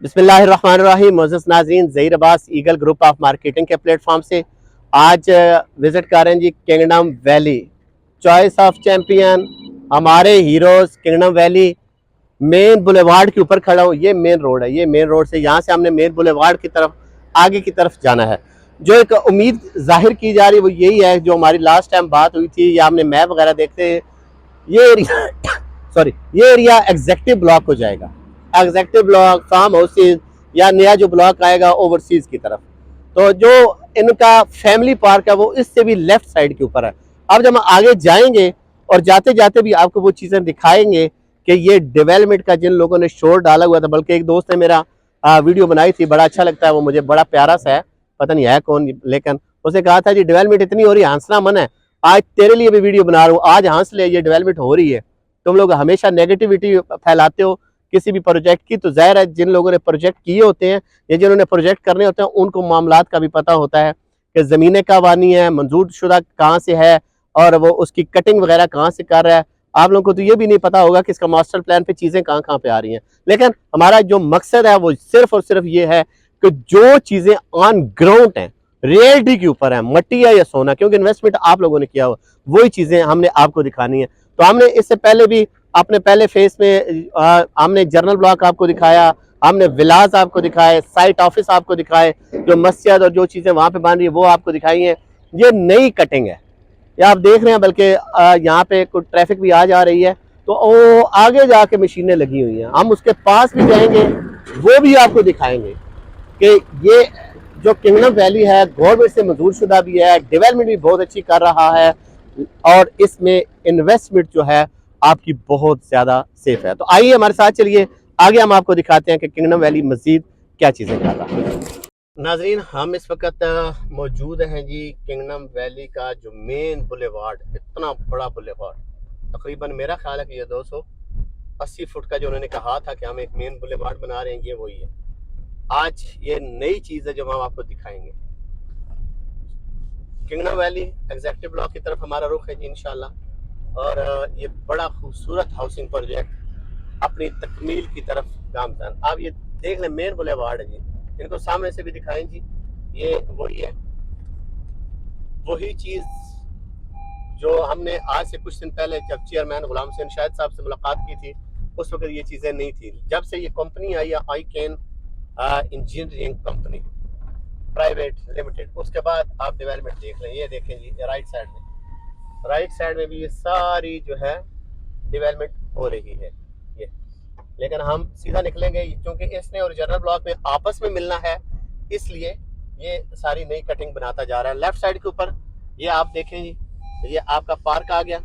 बिस्मिल्लाहिर्रहमानिर्रहीम। मोअज़्ज़ज़ नाज़रीन, Zaheer Abbas Eagle Group of Marketing के प्लेटफॉर्म से आज विज़िट कर रहे हैं जी Kingdom Valley. Choice of champion, हमारे heroes Kingdom Valley main boulevard के ऊपर खड़ा हूँ। ये मेन रोड है, ये मेन रोड से यहाँ से हमने मेन बुलेवार्ड की तरफ आगे की तरफ जाना है। जो एक उम्मीद जाहिर की जा रही है वो यही है, जो हमारी लास्ट टाइम बात हुई थी या हमने मैप वगैरह देखते हैं, ये एरिया सॉरी, ये एरिया एग्जेक्टिव ब्लॉक हो जाएगा। एग्जेक्टिव ब्लॉक, फार्म हाउसेज या नया जो ब्लॉक आएगा ओवरसीज की तरफ। तो जो इनका फैमिली पार्क है वो इससे भी लेफ्ट साइड के ऊपर है। अब जब हम आगे जाएंगे और जाते जाते भी आपको वो चीज़ें दिखाएंगे कि ये डेवलपमेंट का जिन लोगों ने शोर डाला हुआ था, बल्कि एक दोस्त ने मेरा वीडियो बनाई थी, बड़ा अच्छा लगता है वो मुझे, बड़ा प्यारा सा है, पता नहीं है कौन, लेकिन उसने कहा था जी डेवलपमेंट इतनी हो रही है, हंसना मन है, आज तेरे लिए भी वीडियो बना रहा हूँ, आज हंस ले, ये डेवलपमेंट हो रही है। तुम लोग हमेशा नेगेटिविटी फैलाते हो किसी भी प्रोजेक्ट की, तो जाहिर है जिन लोगों ने प्रोजेक्ट किए होते हैं या जिन्होंने प्रोजेक्ट करने होते हैं उनको मामलात का भी पता होता है कि ज़मीनें कब आनी है, मंजूर शुदा कहाँ से है और वो उसकी कटिंग वगैरह कहाँ से कर रहा है। आप लोगों को तो ये भी नहीं पता होगा कि इसका मास्टर प्लान पे चीज़ें कहाँ कहाँ पे आ रही हैं। लेकिन हमारा जो मकसद है वो सिर्फ और सिर्फ ये है कि जो चीज़ें ऑन ग्राउंड हैं, रियलिटी के ऊपर है, मट्टी है या सोना, क्योंकि इन्वेस्टमेंट आप लोगों ने किया हो, वही चीज़ें हमने आपको दिखानी है। तो हमने इससे पहले भी अपने पहले फेज में हमने जर्नल ब्लॉक आपको दिखाया, हमने विलास आपको दिखाए, साइट ऑफिस आपको दिखाए, जो मस्जिद और जो चीज़ें वहाँ पे बन रही है वो आपको दिखाई हैं। ये नई कटिंग है, ये आप देख रहे हैं, बल्कि यहाँ पे कुछ ट्रैफिक भी आ जा रही है, तो वो आगे जाके मशीनें लगी हुई हैं, हम उसके पास भी जाएंगे, वो भी आपको दिखाएंगे कि ये जो किंगडम वैली है गवर्नमेंट से मंजूर शुदा भी है, डेवलपमेंट भी बहुत अच्छी कर रहा है और इसमें इन्वेस्टमेंट जो है आपकी बहुत ज़्यादा सेफ है। तो आइए हमारे साथ चलिए, आगे हम आपको दिखाते हैं कि किंगडम वैली मजीद क्या चीज़ें कर रहा है। नाजरीन, हम इस वक्त मौजूद हैं जी किंगडम वैली का जो मेन बुलेवार्ड, इतना बड़ा बुलेवार्ड, तकरीबन मेरा ख्याल है कि ये 280 फुट का जो उन्होंने कहा था कि हम एक मेन बुलेवार्ड बना रहे हैं, ये वही है। आज ये नई चीज़ है जो हम आपको दिखाएंगे। किंगडम वैली एग्जेक्टिव ब्लॉक की तरफ हमारा रुख है जी इंशाल्लाह, और ये बड़ा खूबसूरत हाउसिंग प्रोजेक्ट अपनी तकमील की तरफ गामजान। आप ये देख लें, मेन बुलेवार्ड है जी, इनको सामने से भी दिखाएं जी, ये वही है, वही चीज़ जो हमने आज से कुछ दिन पहले जब चेयरमैन गुलाम हुसैन शाहिद साहब से मुलाकात की थी, उस वक्त ये चीज़ें नहीं थी। जब से ये कंपनी आई है I can engineering company private limited, उसके बाद आप डेवलपमेंट देख लें, ये देखें जी राइट साइड में भी ये सारी जो है डेवलपमेंट हो रही है ये। लेकिन हम सीधा निकलेंगे क्योंकि इसने और जनरल ब्लॉक में आपस में मिलना है, इसलिए ये सारी नई कटिंग बनाता जा रहा है। लेफ्ट साइड के ऊपर ये आप देखें जी, ये आपका पार्क आ गया,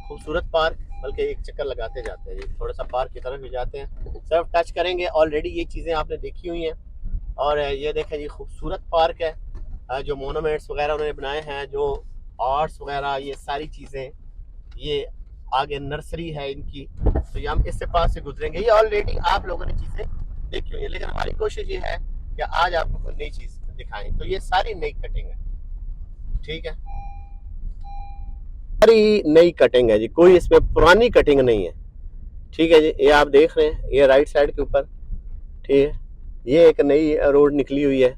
खूबसूरत पार्क, बल्कि एक चक्कर लगाते जाते हैं जी, थोड़ा सा पार्क की तरफ भी जाते हैं, सिर्फ टच करेंगे। ऑलरेडी ये चीज़ें आपने देखी हुई हैं, और ये देखें जी खूबसूरत पार्क है, जो मोनूमेंट्स वगैरह उन्होंने बनाए हैं, जो आर्ट्स वगैरह, ये सारी चीज़ें, ये आगे नर्सरी है इनकी, तो ये हम इससे पास से गुजरेंगे। ये ऑलरेडी आप लोगों ने चीज़ें देखी हुई है, लेकिन हमारी कोशिश ये है कि आज आपको कोई नई चीज़ दिखाएं। तो ये सारी नई कटिंग है, ठीक है, सारी नई कटिंग है जी, कोई इसमें पुरानी कटिंग नहीं है, ठीक है जी। ये आप देख रहे हैं, ये राइट साइड के ऊपर, ठीक है, ये एक नई रोड निकली हुई है,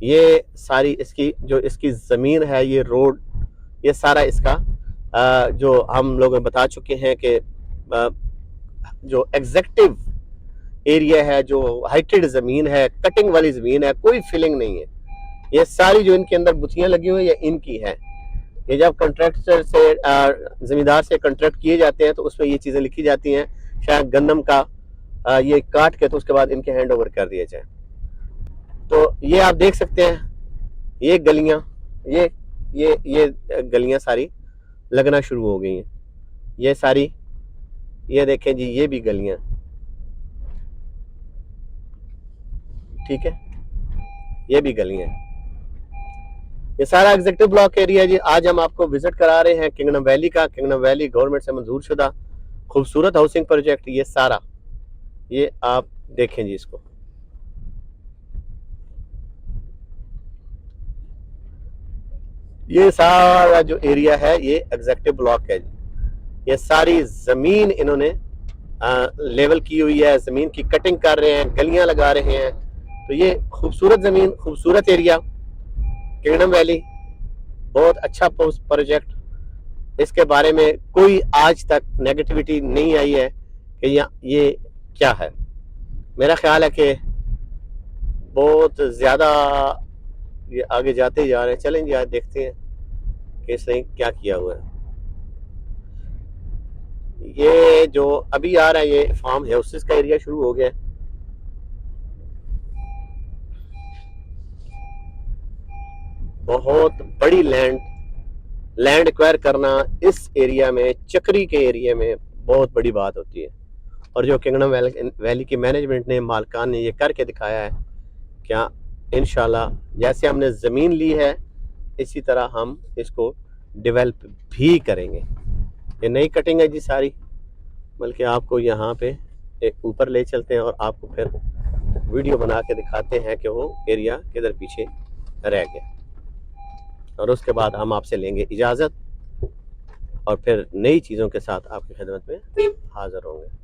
ये सारी इसकी जो इसकी ज़मीन है, ये रोड, ये सारा इसका जो हम लोग बता चुके हैं कि जो एग्जेक्टिव एरिया है, जो हाइटेड ज़मीन है, कटिंग वाली ज़मीन है, कोई फिलिंग नहीं है। ये सारी जो इनके अंदर बुतियाँ लगी हुई है, ये इनकी है। ये जब कॉन्ट्रैक्टर से ज़मींदार से कॉन्ट्रैक्ट किए जाते हैं तो उसमें ये चीज़ें लिखी जाती हैं, शायद गंदम का ये काट के तो उसके बाद इनके हैंड ओवर कर दिया जाए। तो ये आप देख सकते हैं, ये गलियां, ये गलियां सारी लगना शुरू हो गई हैं, ये सारी, ये देखें जी, ये भी गलियां, ठीक है, ये भी गलियां, ये सारा एग्जेक्टिव ब्लॉक एरिया जी। आज हम आपको विजिट करा रहे हैं किंगडम वैली का। किंगडम वैली गवर्नमेंट से मंजूर शुदा खूबसूरत हाउसिंग प्रोजेक्ट, ये सारा, ये आप देखें जी इसको, ये सारा जो एरिया है ये एग्जेक्टिव ब्लॉक है जी। ये सारी जमीन इन्होंने लेवल की हुई है, ज़मीन की कटिंग कर रहे हैं, गलियां लगा रहे हैं। तो ये खूबसूरत ज़मीन, खूबसूरत एरिया किंगडम वैली, बहुत अच्छा प्रोजेक्ट। इसके बारे में कोई आज तक नेगेटिविटी नहीं आई है कि ये क्या है। मेरा ख्याल है कि बहुत ज़्यादा ये आगे जाते ही जा रहे हैं। चलें जी, आज देखते हैं कि इसने क्या किया हुआ है। ये जो अभी आ रहा है ये फार्म हाउसेस का एरिया शुरू हो गया है। बहुत बड़ी लैंड एक्वायर करना इस एरिया में, चक्री के एरिया में बहुत बड़ी बात होती है। और जो किंगडम वैली की मैनेजमेंट ने, मालकान ने ये करके दिखाया है, क्या इंशाल्लाह जैसे हमने ज़मीन ली है इसी तरह हम इसको डेवलप भी करेंगे। ये नई कटिंग है जी सारी, बल्कि आपको यहाँ पे एक ऊपर ले चलते हैं और आपको फिर वीडियो बना के दिखाते हैं कि वो एरिया किधर पीछे रह गया। और उसके बाद हम आपसे लेंगे इजाज़त और फिर नई चीज़ों के साथ आपकी खिदमत में हाजिर होंगे।